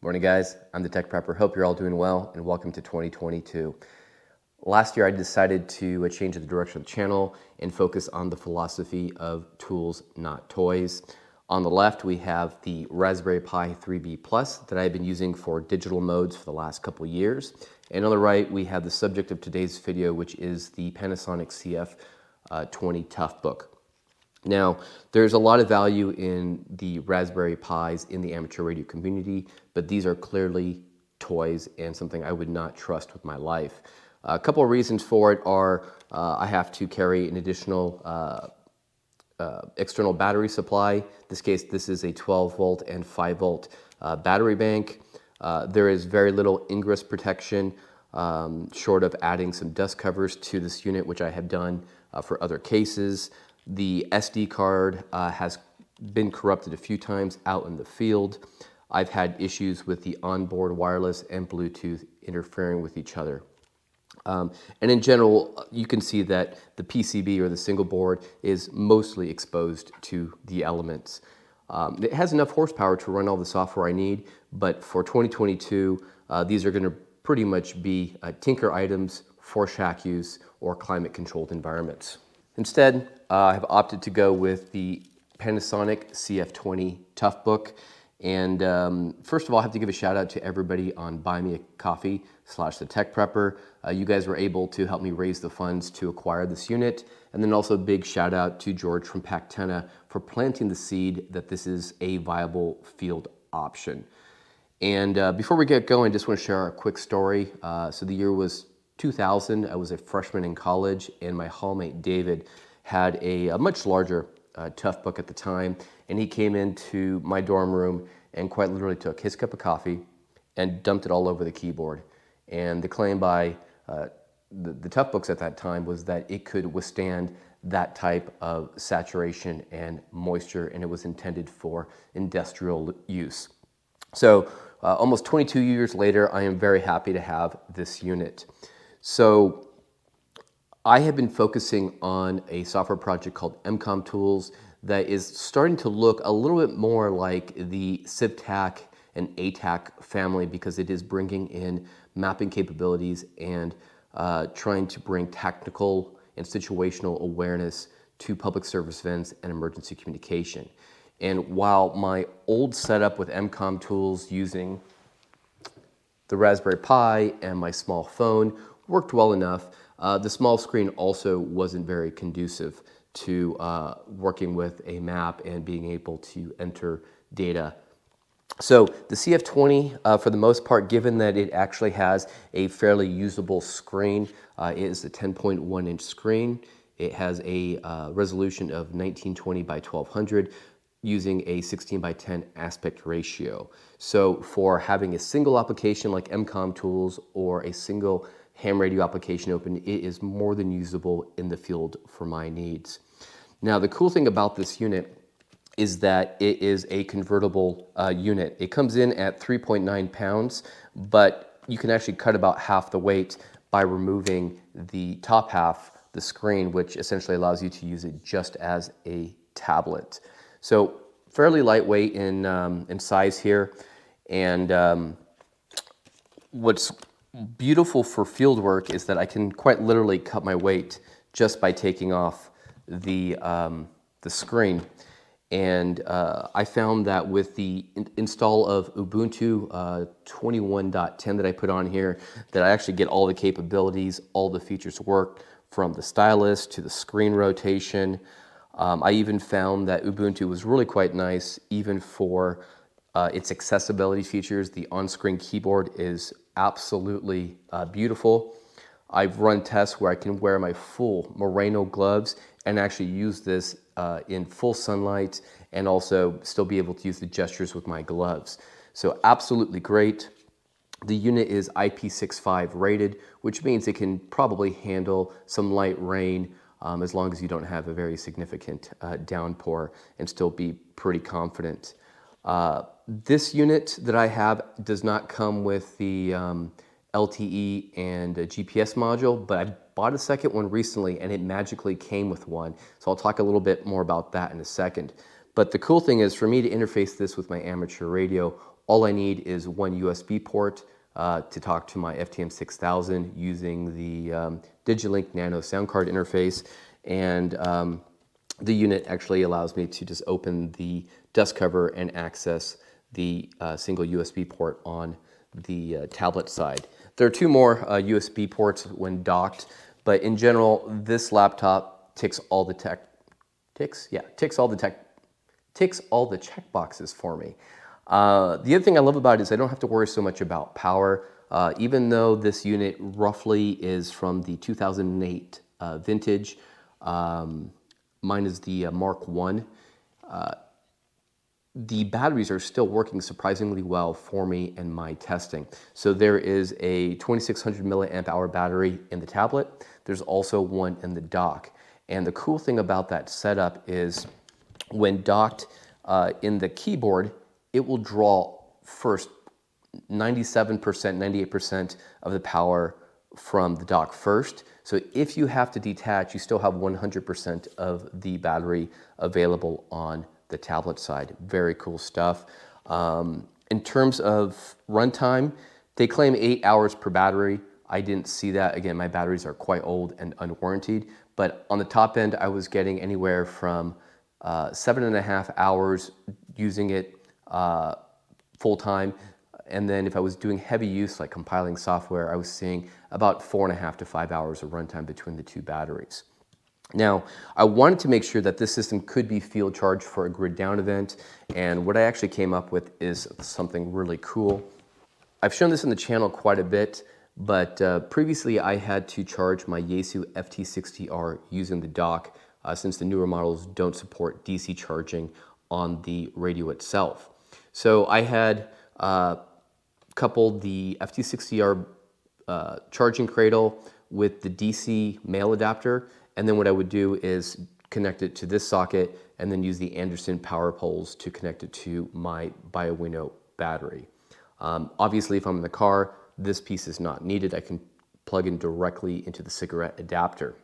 Morning guys, I'm the Tech Prepper. Hope you're all doing well and welcome to 2022. Last year I decided to change the direction of the channel and focus on the philosophy of tools, not toys. On the left we have the Raspberry Pi 3B Plus that I've been using for digital modes for the last couple years. And on the right we have the subject of today's video, which is the Panasonic CF-20 Toughbook. Now, there's a lot of value in the Raspberry Pis in the amateur radio community, but these are clearly toys and something I would not trust with my life. A couple of reasons for it are I have to carry an additional external battery supply. In this case, this is a 12 volt and 5 volt battery bank. There is very little ingress protection short of adding some dust covers to this unit, which I have done for other cases. The SD card has been corrupted a few times out in the field. I've had issues with the onboard wireless and Bluetooth interfering with each other. And in general, you can see that the PCB or the single board is mostly exposed to the elements. It has enough horsepower to run all the software I need, but for 2022, these are going to pretty much be tinker items for shack use or climate controlled environments. Instead, I have opted to go with the Panasonic CF-20 Toughbook. And first of all, I have to give a shout out to everybody on Buy Me a Coffee / the Tech Prepper. You guys were able to help me raise the funds to acquire this unit. And then also a big shout out to George from Pactena for planting the seed that this is a viable field option. And before we get going, I just want to share a quick story. So the year was 2000. I was a freshman in college, and my hallmate David had a much larger Toughbook at the time, and he came into my dorm room and quite literally took his cup of coffee and dumped it all over the keyboard. And the claim by the Toughbooks at that time was that it could withstand that type of saturation and moisture, and it was intended for industrial use. So almost 22 years later, I am very happy to have this unit. So I have been focusing on a software project called MCOM Tools that is starting to look a little bit more like the CivTac and ATAC family, because it is bringing in mapping capabilities and trying to bring technical and situational awareness to public service events and emergency communication. And while my old setup with MCOM Tools using the Raspberry Pi and my small phone worked well enough, the small screen also wasn't very conducive to working with a map and being able to enter data. So the CF-20, for the most part, given that it actually has a fairly usable screen, it is a 10.1 inch screen. It has a resolution of 1920 by 1200 using a 16 by 10 aspect ratio. So for having a single application like MCOM Tools or a single ham radio application open, it is more than usable in the field for my needs. Now, the cool thing about this unit is that it is a convertible unit. It comes in at 3.9 pounds, but you can actually cut about half the weight by removing the top half, the screen, which essentially allows you to use it just as a tablet. So fairly lightweight in size here. And what's beautiful for field work is that I can quite literally cut my weight just by taking off the screen. And I found that with the install of Ubuntu 21.10 that I put on here, that I actually get all the capabilities, all the features work, from the stylus to the screen rotation. I even found that Ubuntu was really quite nice, even for its accessibility features. The on-screen keyboard is absolutely beautiful. I've run tests where I can wear my full merino gloves and actually use this in full sunlight and also still be able to use the gestures with my gloves. So absolutely great. The unit is IP65 rated, which means it can probably handle some light rain as long as you don't have a very significant downpour and still be pretty confident. This unit that I have does not come with the LTE and a GPS module, but I bought a second one recently and it magically came with one. So I'll talk a little bit more about that in a second. But the cool thing is, for me to interface this with my amateur radio, all I need is one USB port to talk to my FTM 6000 using the Digilink Nano sound card interface, and the unit actually allows me to just open the dust cover and access the single USB port on the tablet side. There are two more USB ports when docked, but in general, this laptop ticks all the check boxes for me. The other thing I love about it is I don't have to worry so much about power. Even though this unit roughly is from the 2008 vintage, mine is the Mark I, the batteries are still working surprisingly well for me in my testing. So there is a 2600 milliamp hour battery in the tablet. There's also one in the dock. And the cool thing about that setup is when docked in the keyboard, it will draw first 97%, 98% of the power from the dock first. So if you have to detach, you still have 100% of the battery available on the tablet side. Very cool stuff. In terms of runtime, they claim 8 hours per battery. I didn't see that. Again, my batteries are quite old and unwarranted, but on the top end, I was getting anywhere from 7.5 hours using it full time. And then if I was doing heavy use, like compiling software, I was seeing about 4.5 to 5 hours of runtime between the two batteries. Now, I wanted to make sure that this system could be field charged for a grid down event, and what I actually came up with is something really cool. I've shown this in the channel quite a bit, but previously I had to charge my Yaesu FT60R using the dock since the newer models don't support DC charging on the radio itself. So I had coupled the FT60R charging cradle with the DC male adapter, and then what I would do is connect it to this socket and then use the Anderson power poles to connect it to my BioWino battery. Obviously, if I'm in the car, this piece is not needed. I can plug in directly into the cigarette adapter.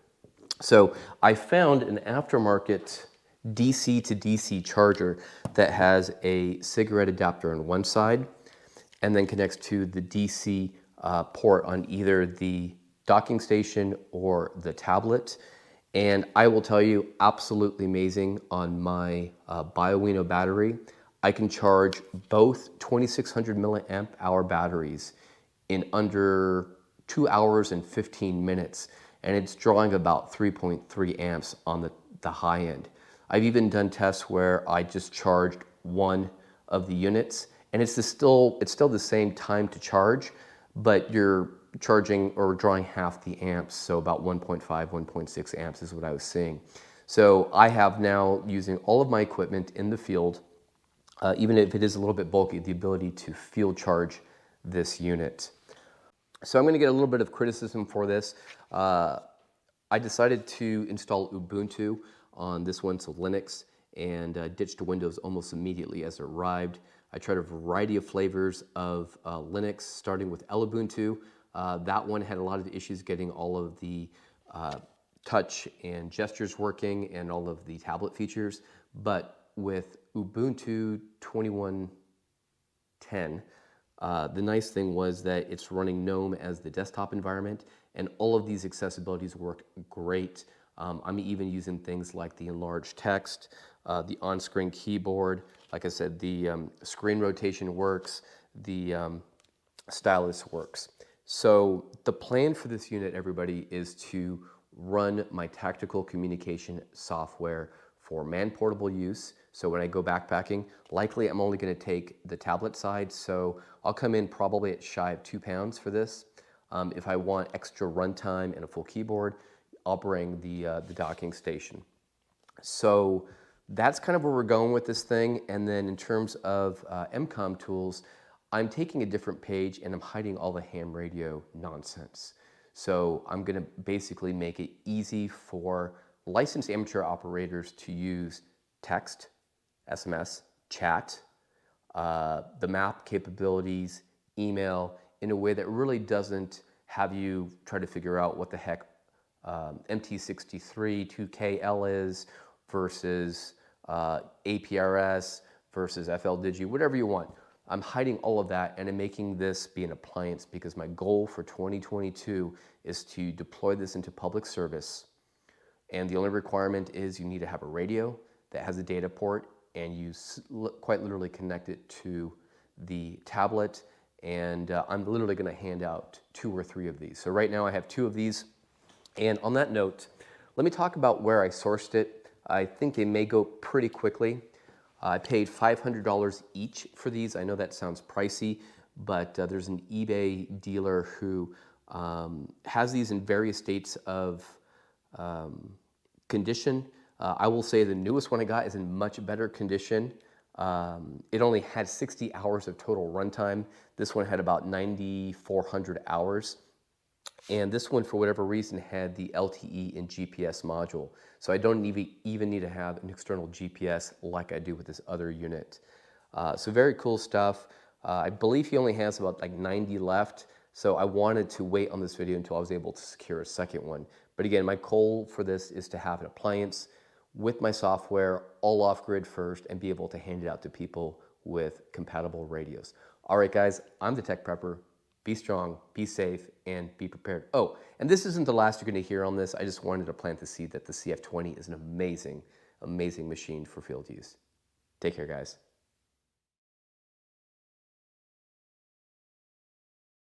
So I found an aftermarket DC to DC charger that has a cigarette adapter on one side and then connects to the DC port on either the docking station or the tablet. And I will tell you, absolutely amazing on my BioWino battery. I can charge both 2600 milliamp hour batteries in under 2 hours and 15 minutes. And it's drawing about 3.3 amps on the high end. I've even done tests where I just charged one of the units, and it's still the same time to charge, but you're charging or drawing half the amps, so about 1.5, 1.6 amps is what I was seeing. So I have now, using all of my equipment in the field, even if it is a little bit bulky, the ability to field charge this unit. So I'm going to get a little bit of criticism for this. I decided to install Ubuntu on this one, so Linux, and ditched Windows almost immediately as it arrived. I tried a variety of flavors of Linux, starting with Ubuntu. That one had a lot of issues getting all of the touch and gestures working and all of the tablet features, but with Ubuntu 21.10, the nice thing was that it's running GNOME as the desktop environment, and all of these accessibilities worked great. I'm even using things like the enlarged text, the on-screen keyboard. Like I said, the screen rotation works, the stylus works. So the plan for this unit, everybody, is to run my tactical communication software for man-portable use. So when I go backpacking, likely I'm only going to take the tablet side, so I'll come in probably at shy of 2 pounds for this. If I want extra runtime and a full keyboard, I'll bring the docking station. So that's kind of where we're going with this thing. And then in terms of MCOM Tools, I'm taking a different page and I'm hiding all the ham radio nonsense. So I'm going to basically make it easy for licensed amateur operators to use text, SMS, chat, the map capabilities, email, in a way that really doesn't have you try to figure out what the heck MT63 2KL is versus APRS versus FLDigi, whatever you want. I'm hiding all of that and I'm making this be an appliance because my goal for 2022 is to deploy this into public service. And the only requirement is you need to have a radio that has a data port, and you quite literally connect it to the tablet. And I'm literally going to hand out 2 or 3 of these. So right now I have 2 of these. And on that note, let me talk about where I sourced it. I think they may go pretty quickly. I paid $500 each for these. I know that sounds pricey, but there's an eBay dealer who has these in various states of condition. I will say the newest one I got is in much better condition. It only had 60 hours of total runtime. This one had about 9,400 hours. And this one, for whatever reason, had the LTE and GPS module. So I don't even need to have an external GPS like I do with this other unit. So very cool stuff. I believe he only has about like 90 left. So I wanted to wait on this video until I was able to secure a second one. But again, my goal for this is to have an appliance with my software, all off-grid first, and be able to hand it out to people with compatible radios. All right, guys, I'm the Tech Prepper. Be strong, be safe, and be prepared. Oh, and this isn't the last you're going to hear on this. I just wanted to plant the seed that the CF-20 is an amazing, amazing machine for field use. Take care, guys.